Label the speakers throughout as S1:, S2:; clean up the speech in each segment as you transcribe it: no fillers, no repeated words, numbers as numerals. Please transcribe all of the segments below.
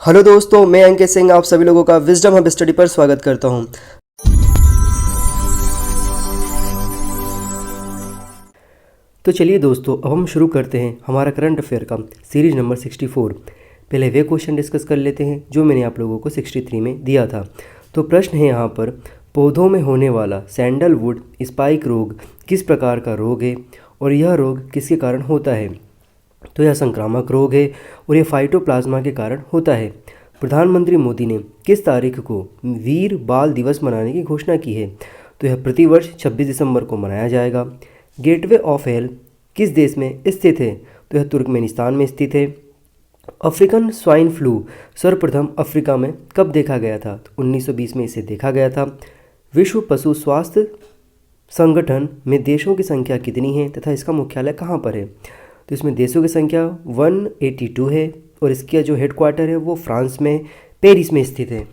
S1: Hello दोस्तों, मैं अंकित सिंह आप सभी लोगों का विजडम हब स्टडी पर स्वागत करता हूं। तो चलिए दोस्तों, अब हम शुरू करते हैं हमारा करंट अफेयर का सीरीज नंबर 64। पहले वे क्वेश्चन डिस्कस कर लेते हैं जो मैंने आप लोगों को 63 में दिया था। तो प्रश्न है यहाँ पर, पौधों में होने वाला सैंडलवुड स्पाइक रोग किस प्रकार का रोग है और यह रोग किसके कारण होता है। तो यह संक्रामक रोग है और यह फाइटोप्लाज्मा के कारण होता है। प्रधानमंत्री मोदी ने किस तारीख को वीर बाल दिवस मनाने की घोषणा की है। तो यह प्रतिवर्ष 26 दिसंबर को मनाया जाएगा। गेटवे ऑफ हेल किस देश में स्थित है। तो यह तुर्कमेनिस्तान में स्थित है। अफ्रीकन स्वाइन फ्लू सर्वप्रथम अफ्रीका में कब देखा गया था। तो 1920 में इसे देखा गया था। विश्व पशु स्वास्थ्य संगठन में देशों की संख्या कितनी है तथा इसका मुख्यालय कहाँ पर है। तो इसमें देशों की संख्या 182 है और इसका जो हेडक्वार्टर है वो फ्रांस में पेरिस में स्थित है।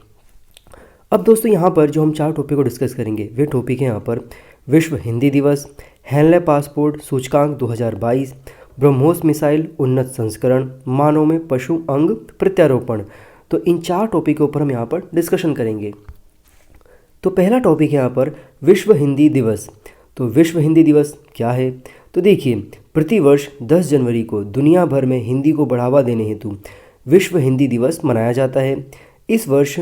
S1: अब दोस्तों यहाँ पर जो हम 4 टॉपिक को डिस्कस करेंगे वे टॉपिक हैं यहाँ पर विश्व हिंदी दिवस, हेनले पासपोर्ट सूचकांक 2022, ब्रह्मोस मिसाइल उन्नत संस्करण, मानव में पशु अंग प्रत्यारोपण। तो इन 4 टॉपिक के ऊपर हम यहाँ पर डिस्कशन करेंगे। तो पहला टॉपिक है यहाँ पर विश्व हिंदी दिवस। तो विश्व हिंदी दिवस क्या है। तो देखिए, प्रतिवर्ष 10 जनवरी को दुनिया भर में हिंदी को बढ़ावा देने हेतु विश्व हिंदी दिवस मनाया जाता है। इस वर्ष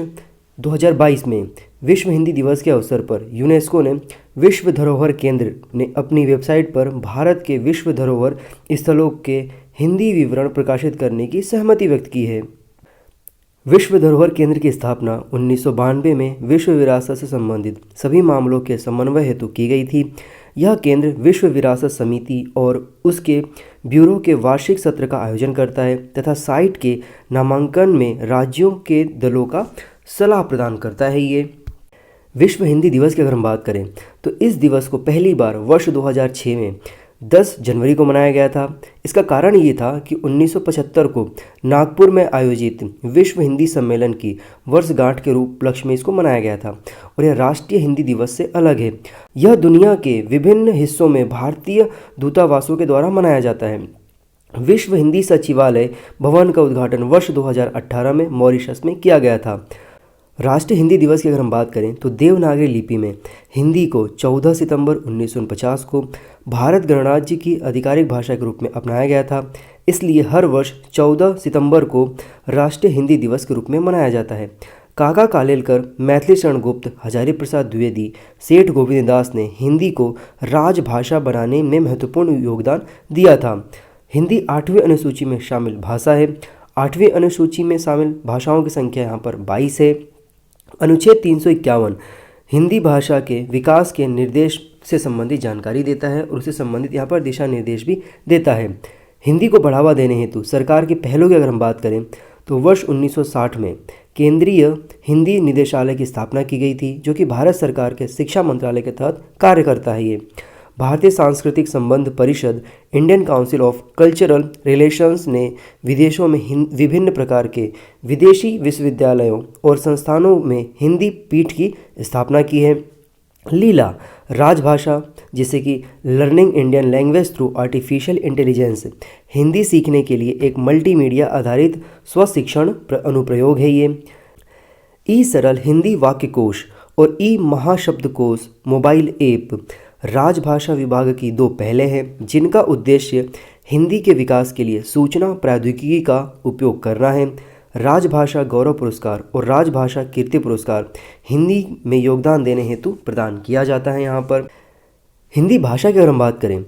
S1: 2022 में विश्व हिंदी दिवस के अवसर पर यूनेस्को ने विश्व धरोहर केंद्र ने अपनी वेबसाइट पर भारत के विश्व धरोहर स्थलों के हिंदी विवरण प्रकाशित करने की सहमति व्यक्त की है। विश्व धरोहर केंद्र की स्थापना 1992 में विश्व विरासत से संबंधित सभी मामलों के समन्वय हेतु की गई थी। यह केंद्र विश्व विरासत समिति और उसके ब्यूरो के वार्षिक सत्र का आयोजन करता है तथा साइट के नामांकन में राज्यों के दलों का सलाह प्रदान करता है। ये विश्व हिंदी दिवस की अगर हम बात करें तो इस दिवस को पहली बार वर्ष 2006 में 10 जनवरी को मनाया गया था। इसका कारण ये था कि 1975 को नागपुर में आयोजित विश्व हिंदी सम्मेलन की वर्षगांठ के उपलक्ष्य में इसको मनाया गया था और यह राष्ट्रीय हिंदी दिवस से अलग है। यह दुनिया के विभिन्न हिस्सों में भारतीय दूतावासों के द्वारा मनाया जाता है। विश्व हिंदी सचिवालय भवन का उद्घाटन वर्ष 2018 में मॉरिशस में किया गया था। राष्ट्रीय हिंदी दिवस की अगर हम बात करें तो देवनागरी लिपि में हिंदी को 14 सितंबर 1949 को भारत गणराज्य की आधिकारिक भाषा के रूप में अपनाया गया था। इसलिए हर वर्ष 14 सितंबर को राष्ट्रीय हिंदी दिवस के रूप में मनाया जाता है। काका कालेलकर, मैथिली शरण गुप्त, हजारी प्रसाद द्विवेदी, सेठ गोविंद दास ने हिंदी को राजभाषा बनाने में महत्वपूर्ण योगदान दिया था। हिंदी 8वीं अनुसूची में शामिल भाषा है। 8वीं अनुसूची में शामिल भाषाओं की संख्या यहाँ पर 22 है। अनुच्छेद 351 हिंदी भाषा के विकास के निर्देश से संबंधित जानकारी देता है और उससे संबंधित यहाँ पर दिशा निर्देश भी देता है। हिंदी को बढ़ावा देने हेतु सरकार की पहलों की अगर हम बात करें तो वर्ष 1960 में केंद्रीय हिंदी निदेशालय की स्थापना की गई थी जो कि भारत सरकार के शिक्षा मंत्रालय के तहत कार्य करता है। ये भारतीय सांस्कृतिक संबंध परिषद, Indian council of cultural relations ने विदेशों में विभिन्न प्रकार के विदेशी विश्वविद्यालयों और संस्थानों में हिंदी पीठ की स्थापना की है। लीला राजभाषा, जिसे कि learning Indian language through artificial intelligence, Hindi सीखने के लिए एक मल्टीमीडिया आधारित स्वशिक्षण अनुप्रयोग है। ये ई सरल हिंदी वाक्यकोश और ई महाशब्दकोश मोबाइल ऐप राजभाषा विभाग की 2 पहलें हैं जिनका उद्देश्य हिंदी के विकास के लिए सूचना प्रौद्योगिकी का उपयोग करना है। राजभाषा गौरव पुरस्कार और राजभाषा कीर्ति पुरस्कार हिंदी में योगदान देने हेतु प्रदान किया जाता है। यहाँ पर हिंदी भाषा की अगर हम बात करें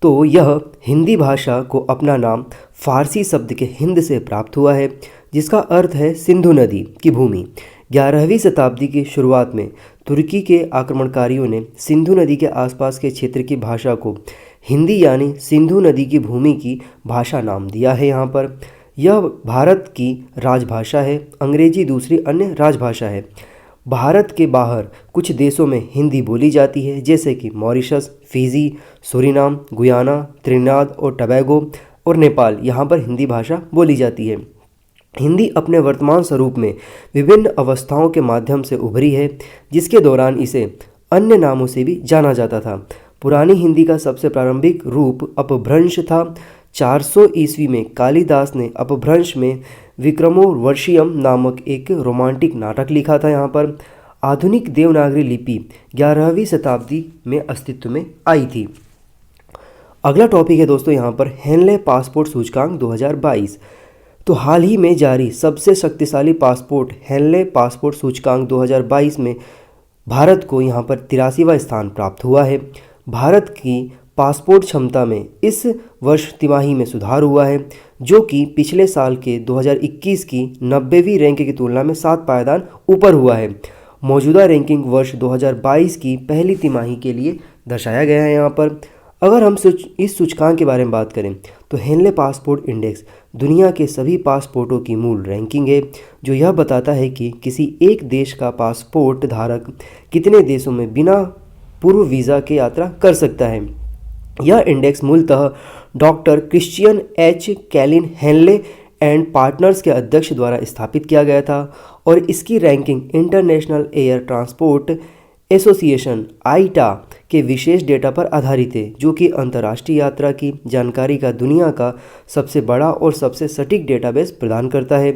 S1: तो यह हिंदी भाषा को अपना नाम फारसी शब्द के हिंद से प्राप्त हुआ है जिसका अर्थ है सिंधु नदी की भूमि। 11वीं शताब्दी की शुरुआत में तुर्की के आक्रमणकारियों ने सिंधु नदी के आसपास के क्षेत्र की भाषा को हिंदी यानी सिंधु नदी की भूमि की भाषा नाम दिया है। यहाँ पर यह भारत की राजभाषा है। अंग्रेजी दूसरी अन्य राजभाषा है। भारत के बाहर कुछ देशों में हिंदी बोली जाती है जैसे कि Mauritius, Fiji, Suriname, Guyana, Trinidad और टबैगो और नेपाल। यहाँ पर हिंदी भाषा बोली जाती है। हिंदी अपने वर्तमान स्वरूप में विभिन्न अवस्थाओं के माध्यम से उभरी है जिसके दौरान इसे अन्य नामों से भी जाना जाता था। पुरानी हिंदी का सबसे प्रारंभिक रूप अपभ्रंश था। 400 ईस्वी में कालिदास ने अपभ्रंश में विक्रमोर्वशीयम नामक एक रोमांटिक नाटक लिखा था यहाँ पर। आधुनिक देवनागरी लिपि 11वीं शताब्दी में अस्तित्व में आई थी। अगला टॉपिक है दोस्तों यहाँ पर हेनले पासपोर्ट सूचकांक 2022। तो हाल ही में जारी सबसे शक्तिशाली पासपोर्ट हेनले पासपोर्ट सूचकांक 2022 में भारत को यहाँ पर 83वां स्थान प्राप्त हुआ है। भारत की पासपोर्ट क्षमता में इस वर्ष तिमाही में सुधार हुआ है, जो कि पिछले साल के 2021 की 90वीं रैंक की तुलना में 7 पायदान ऊपर हुआ है। मौजूदा रैंकिंग वर्ष 2022 की पहली तिमाही के लिए दर्शाया गया है यहाँ पर। अगर हम इस सूचकांक के बारे में बात करें तो हेनले पासपोर्ट इंडेक्स दुनिया के सभी पासपोर्टों की मूल रैंकिंग है, जो यह बताता है कि किसी एक देश का पासपोर्ट धारक कितने देशों में बिना पूर्व वीज़ा के यात्रा कर सकता है। यह इंडेक्स मूलतः doctor Christian H Kaelin Henley and Partners के अध्यक्ष द्वारा स्थापित किया गया था और इसकी ranking international air transport association IATA के विशेष डेटा पर आधारित है, जो कि अंतर्राष्ट्रीय यात्रा की जानकारी का दुनिया का सबसे बड़ा और सबसे सटीक डेटाबेस प्रदान करता है।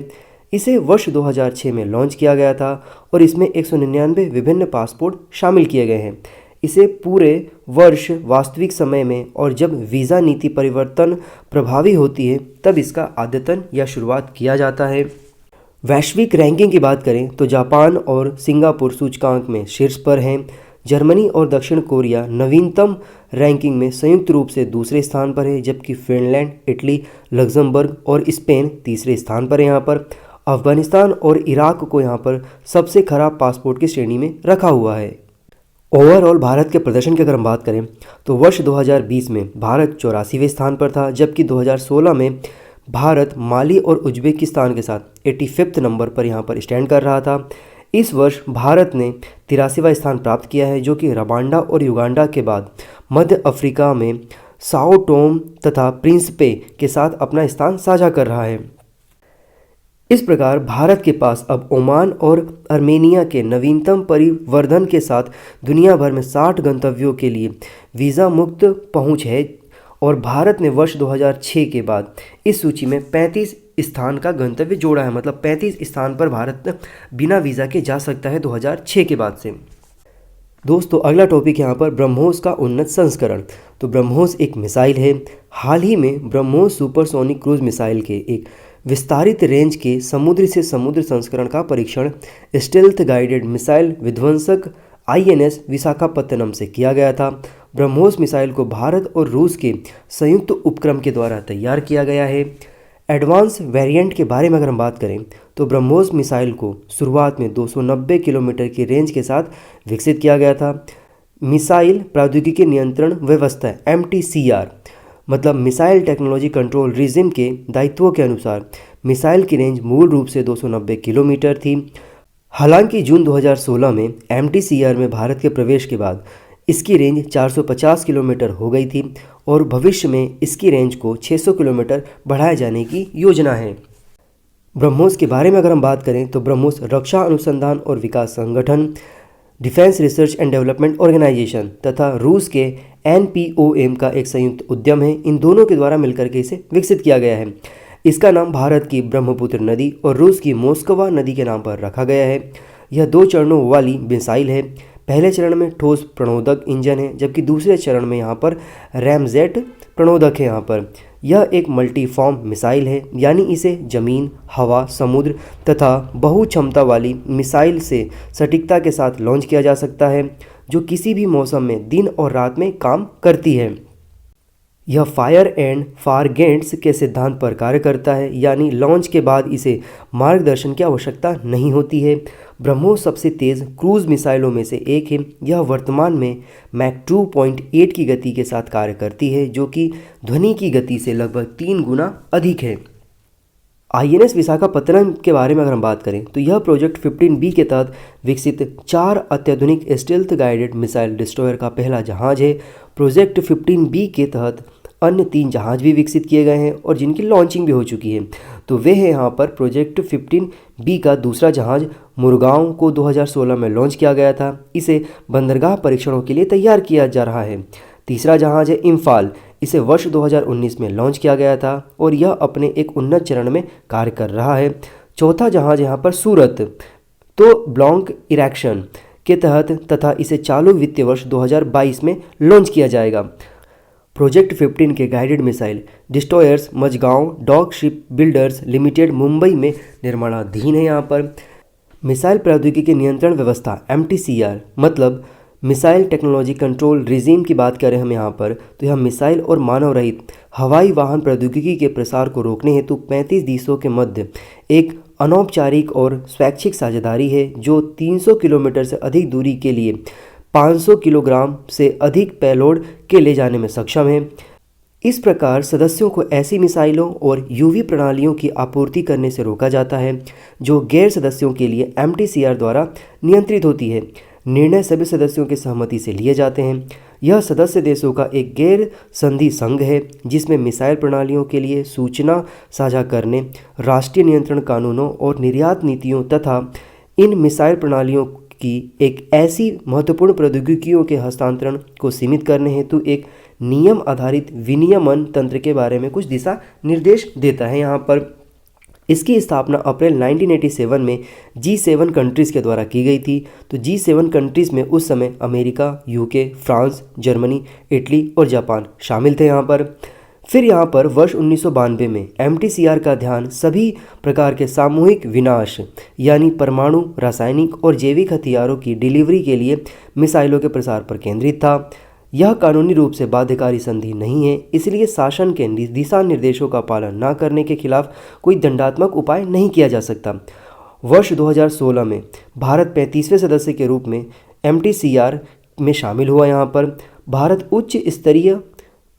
S1: इसे वर्ष 2006 में लॉन्च किया गया था और इसमें 199 विभिन्न पासपोर्ट शामिल किए गए हैं। इसे पूरे वर्ष वास्तविक समय में और जब वीज़ा नीति परिवर्तन प्रभावी होती है तब इसका अद्यतन या शुरुआत किया जाता है। वैश्विक रैंकिंग की बात करें तो जापान और सिंगापुर सूचकांक में शीर्ष पर हैं। जर्मनी और दक्षिण कोरिया नवीनतम रैंकिंग में संयुक्त रूप से दूसरे स्थान पर है, जबकि फिनलैंड, इटली, लग्जमबर्ग और स्पेन तीसरे स्थान पर है। यहाँ पर अफगानिस्तान और इराक को यहाँ पर सबसे खराब पासपोर्ट की श्रेणी में रखा हुआ है। ओवरऑल भारत के प्रदर्शन की अगर हम बात करें तो वर्ष 2020 में भारत 84वें स्थान पर था, जबकि 2016 में भारत माली और उज्बेकिस्तान के साथ 85वें नंबर पर यहाँ पर स्टैंड कर रहा था। इस वर्ष भारत ने 83वां स्थान प्राप्त किया है, जो कि रवांडा और युगांडा के बाद मध्य अफ्रीका में साओ टोम तथा प्रिंसिपे के साथ अपना स्थान साझा कर रहा है। इस प्रकार भारत के पास अब ओमान और अर्मेनिया के नवीनतम परिवर्धन के साथ दुनिया भर में 60 गंतव्यों के लिए वीज़ा मुक्त पहुंच है और भारत ने वर्ष 2006 के बाद इस सूची में 35 स्थान का गंतव्य जोड़ा है। मतलब 35 स्थान पर भारत बिना वीज़ा के जा सकता है 2006 के बाद से। दोस्तों अगला टॉपिक यहाँ पर ब्रह्मोस का उन्नत संस्करण। तो ब्रह्मोस एक मिसाइल है। हाल ही में ब्रह्मोस सुपरसोनिक क्रूज मिसाइल के एक विस्तारित रेंज के समुद्र से समुद्र संस्करण का परीक्षण स्टेल्थ गाइडेड मिसाइल विध्वंसक INS विशाखापत्तनम से किया गया था। ब्रह्मोस मिसाइल को भारत और रूस के संयुक्त उपक्रम के द्वारा तैयार किया गया है। एडवांस वेरिएंट के बारे में अगर हम बात करें तो ब्रह्मोस मिसाइल को शुरुआत में 290 किलोमीटर की रेंज के साथ विकसित किया गया था। मिसाइल प्रौद्योगिकी नियंत्रण व्यवस्था MTCR मतलब मिसाइल टेक्नोलॉजी कंट्रोल रिजिम के दायित्वों के अनुसार मिसाइल की रेंज मूल रूप से 290 किलोमीटर थी। हालांकि जून 2016 में MTCR में भारत के प्रवेश के बाद इसकी रेंज 450 किलोमीटर हो गई थी और भविष्य में इसकी रेंज को 600 किलोमीटर बढ़ाए जाने की योजना है। ब्रह्मोस के बारे में अगर हम बात करें तो ब्रह्मोस रक्षा अनुसंधान और विकास संगठन, defence research and development organisation तथा रूस के NPOM का एक संयुक्त उद्यम है। इन दोनों के द्वारा मिलकर के इसे विकसित किया गया है। इसका नाम भारत की ब्रह्मपुत्र नदी और रूस की मोस्कवा नदी के नाम पर रखा गया है। यह 2 चरणों वाली मिसाइल है। पहले चरण में ठोस प्रणोदक इंजन है, जबकि दूसरे चरण में यहाँ पर रैमजेट प्रणोदक है। यहाँ पर यह एक मल्टीफॉर्म मिसाइल है, यानी इसे जमीन, हवा, समुद्र तथा बहु क्षमता वाली मिसाइल से सटीकता के साथ लॉन्च किया जा सकता है, जो किसी भी मौसम में दिन और रात में काम करती है। यह फायर एंड फारगेट्स के सिद्धांत पर कार्य करता है, यानी लॉन्च के बाद इसे मार्गदर्शन की आवश्यकता नहीं होती है। ब्रह्मोस सबसे तेज़ क्रूज मिसाइलों में से एक है। यह वर्तमान में मैक 2.8 की गति के साथ कार्य करती है, जो कि ध्वनि की गति से लगभग 3 गुना अधिक है। INS विशाखापत्तनम के बारे में अगर हम बात करें तो यह प्रोजेक्ट 15B के तहत विकसित 4 अत्याधुनिक स्टेल्थ गाइडेड मिसाइल डिस्ट्रॉयर का पहला जहाज है। प्रोजेक्ट 15B के तहत अन्य 3 जहाज भी विकसित किए गए हैं और जिनकी लॉन्चिंग भी हो चुकी है। तो वे हैं यहाँ पर प्रोजेक्ट 15B का दूसरा जहाज मुरगांव को 2016 में लॉन्च किया गया था। इसे बंदरगाह परीक्षणों के लिए तैयार किया जा रहा है। तीसरा जहाज है इम्फाल। इसे वर्ष 2019 में लॉन्च किया गया था और यह अपने एक उन्नत चरण में कार्य कर रहा है। चौथा जहाज यहाँ पर सूरत, तो ब्लॉन्क इरेक्शन के तहत तथा इसे चालू वित्तीय वर्ष 2022 में लॉन्च किया जाएगा। प्रोजेक्ट 15 के guided missile destroyers Mazagon Dock Shipbuilders Limited Mumbai में निर्माणाधीन है। यहाँ पर मिसाइल प्रौद्योगिकी नियंत्रण व्यवस्था MTCR मतलब मिसाइल टेक्नोलॉजी कंट्रोल रिजीम की बात करें हम यहाँ पर, तो यह मिसाइल और मानव रहित हवाई वाहन प्रौद्योगिकी के प्रसार को रोकने हेतु 35 देशों के मध्य एक अनौपचारिक और स्वैच्छिक साझेदारी है जो 300 किलोमीटर से अधिक दूरी के लिए 500 किलोग्राम से अधिक पेलोड के ले जाने में सक्षम है। इस प्रकार सदस्यों को ऐसी मिसाइलों और UV प्रणालियों की आपूर्ति करने से रोका जाता है जो गैर सदस्यों के लिए MTCR द्वारा नियंत्रित होती है। निर्णय सभी सदस्यों की सहमति से लिए जाते हैं। यह सदस्य देशों का एक गैर संधि संघ है जिसमें मिसाइल प्रणालियों के लिए सूचना साझा करने, राष्ट्रीय नियंत्रण कानूनों और निर्यात नीतियों तथा इन मिसाइल प्रणालियों की एक ऐसी महत्वपूर्ण प्रौद्योगिकियों के हस्तांतरण को सीमित करने हेतु एक नियम आधारित विनियमन तंत्र के बारे में कुछ दिशा निर्देश देता है। यहाँ पर इसकी स्थापना अप्रैल 1987 में G7 कंट्रीज़ के द्वारा की गई थी। तो G7 कंट्रीज़ में उस समय America, UK, France, Germany, Italy और जापान शामिल थे। यहाँ पर फिर यहाँ पर वर्ष 1992 में MTCR का ध्यान सभी प्रकार के सामूहिक विनाश यानी परमाणु, रासायनिक और जैविक हथियारों की डिलीवरी के लिए मिसाइलों के प्रसार पर केंद्रित था। यह कानूनी रूप से बाध्यकारी संधि नहीं है, इसलिए शासन के दिशा निर्देशों का पालन न करने के खिलाफ कोई दंडात्मक उपाय नहीं किया जा सकता। वर्ष 2016 में भारत 35वें सदस्य के रूप में MTCR में शामिल हुआ। यहाँ पर भारत उच्च स्तरीय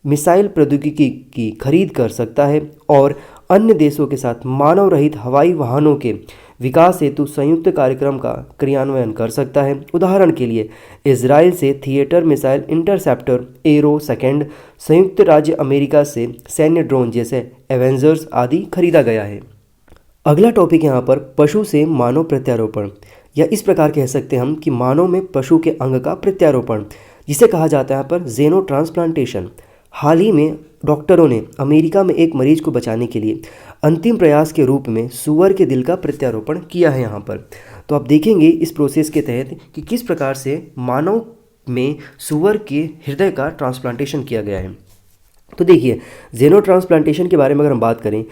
S1: मिसाइल प्रौद्योगिकी की खरीद कर सकता है और अन्य देशों के साथ मानव रहित हवाई वाहनों के विकास हेतु संयुक्त कार्यक्रम का क्रियान्वयन कर सकता है। उदाहरण के लिए इजराइल से theatre missile interceptor arrow second, संयुक्त राज्य अमेरिका से सैन्य ड्रोन जैसे एवेंजर्स आदि खरीदा गया है। अगला टॉपिक यहाँ पर पशु से मानव प्रत्यारोपण, या इस प्रकार कह सकते हैं हम कि मानव में पशु के अंग का प्रत्यारोपण, जिसे कहा जाता है यहाँ पर जेनो ट्रांसप्लांटेशन। हाल ही में डॉक्टरों ने अमेरिका में एक मरीज को बचाने के लिए अंतिम प्रयास के रूप में सूअर के दिल का प्रत्यारोपण किया है। यहाँ पर तो आप देखेंगे इस प्रोसेस के तहत कि किस प्रकार से मानव में सूअर के हृदय का ट्रांसप्लांटेशन किया गया है। तो देखिए जेनो ट्रांसप्लांटेशन के बारे में अगर हम बात करें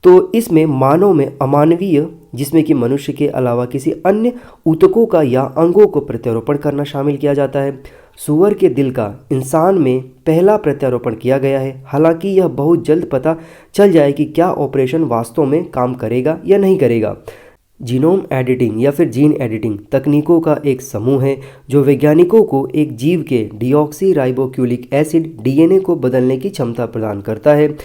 S1: तो इसमें मानव में अमानवीय, जिसमें कि मनुष्य के अलावा किसी अन्य ऊतकों का या अंगों को प्रत्यारोपण करना शामिल किया जाता है। सूअर के दिल का इंसान में पहला प्रत्यारोपण किया गया है। हालांकि यह बहुत जल्द पता चल जाए कि क्या ऑपरेशन वास्तव में काम करेगा या नहीं करेगा। जीनोम एडिटिंग या फिर जीन एडिटिंग तकनीकों का एक समूह है जो वैज्ञानिकों को एक जीव के डीऑक्सी राइबोक्यूलिक एसिड DNA को बदलने की क्षमता प्रदान करता है।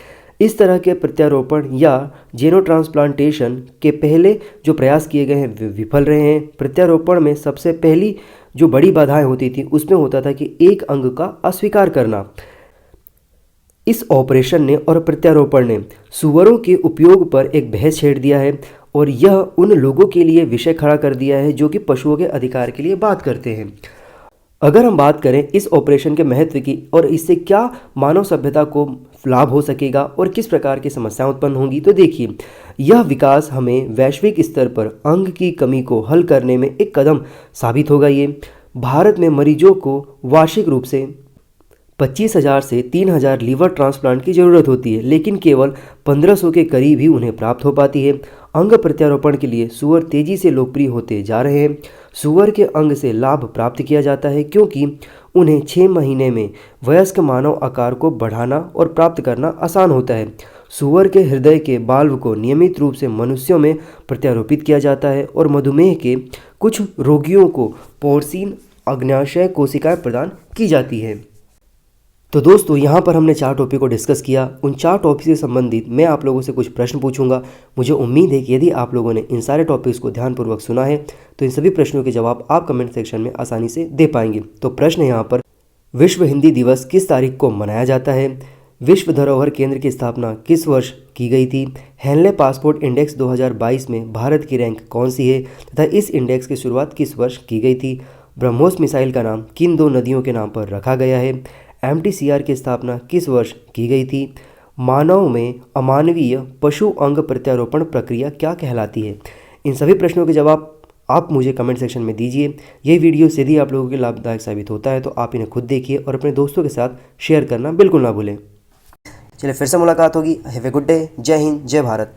S1: इस तरह के प्रत्यारोपण या जेनो ट्रांसप्लांटेशन के पहले जो प्रयास किए गए हैं वे विफल रहे हैं। प्रत्यारोपण में सबसे पहली जो बड़ी बाधाएं होती थी उसमें होता था कि एक अंग का अस्वीकार करना। इस ऑपरेशन ने और प्रत्यारोपण ने सूअरों के उपयोग पर एक बहस छेड़ दिया है और यह उन लोगों के लिए विषय खड़ा कर दिया है जो कि पशुओं के अधिकार के लिए बात करते हैं। अगर हम बात करें इस ऑपरेशन के महत्व की और इससे क्या मानव सभ्यता को लाभ हो सकेगा और किस प्रकार की समस्याएं उत्पन्न होंगी, तो देखिए यह विकास हमें वैश्विक स्तर पर अंग की कमी को हल करने में एक कदम साबित होगा। ये भारत में मरीजों को वार्षिक रूप से 25,000 से 3,000 लीवर ट्रांसप्लांट की ज़रूरत होती है, लेकिन केवल 1,500 के करीब ही उन्हें प्राप्त हो पाती है। अंग प्रत्यारोपण के लिए सूअर तेज़ी से लोकप्रिय होते जा रहे हैं। सूअर के अंग से लाभ प्राप्त किया जाता है क्योंकि उन्हें 6 महीने में वयस्क मानव आकार को बढ़ाना और प्राप्त करना आसान होता है। सूअर के हृदय के वाल्व को नियमित रूप से मनुष्यों में प्रत्यारोपित किया जाता है और मधुमेह के कुछ रोगियों को पोर्सिन अग्न्याशय कोशिकाएं प्रदान की जाती है। तो दोस्तों यहाँ पर हमने 4 टॉपिक को डिस्कस किया। उन 4 टॉपिक से संबंधित मैं आप लोगों से कुछ प्रश्न पूछूंगा। मुझे उम्मीद है कि यदि आप लोगों ने इन सारे टॉपिक्स को ध्यानपूर्वक सुना है तो इन सभी प्रश्नों के जवाब आप कमेंट सेक्शन में आसानी से दे पाएंगे। तो प्रश्न यहाँ पर, विश्व हिंदी दिवस किस तारीख को मनाया जाता है? विश्व धरोहर केंद्र की स्थापना किस वर्ष की गई थी? हेनले पासपोर्ट इंडेक्स 2022 में भारत की रैंक कौन सी है तथा इस इंडेक्स की शुरुआत किस वर्ष की गई थी? ब्रह्मोस मिसाइल का नाम किन 2 नदियों के नाम पर रखा गया है? MTCR की स्थापना किस वर्ष की गई थी? मानव में अमानवीय पशु अंग प्रत्यारोपण प्रक्रिया क्या कहलाती है? इन सभी प्रश्नों के जवाब आप मुझे कमेंट सेक्शन में दीजिए। ये वीडियो यदि आप लोगों के लाभदायक साबित होता है तो आप इन्हें खुद देखिए और अपने दोस्तों के साथ शेयर करना बिल्कुल ना भूलें। चलिए फिर से मुलाकात होगी। Have a good day. जय हिंद, जय भारत।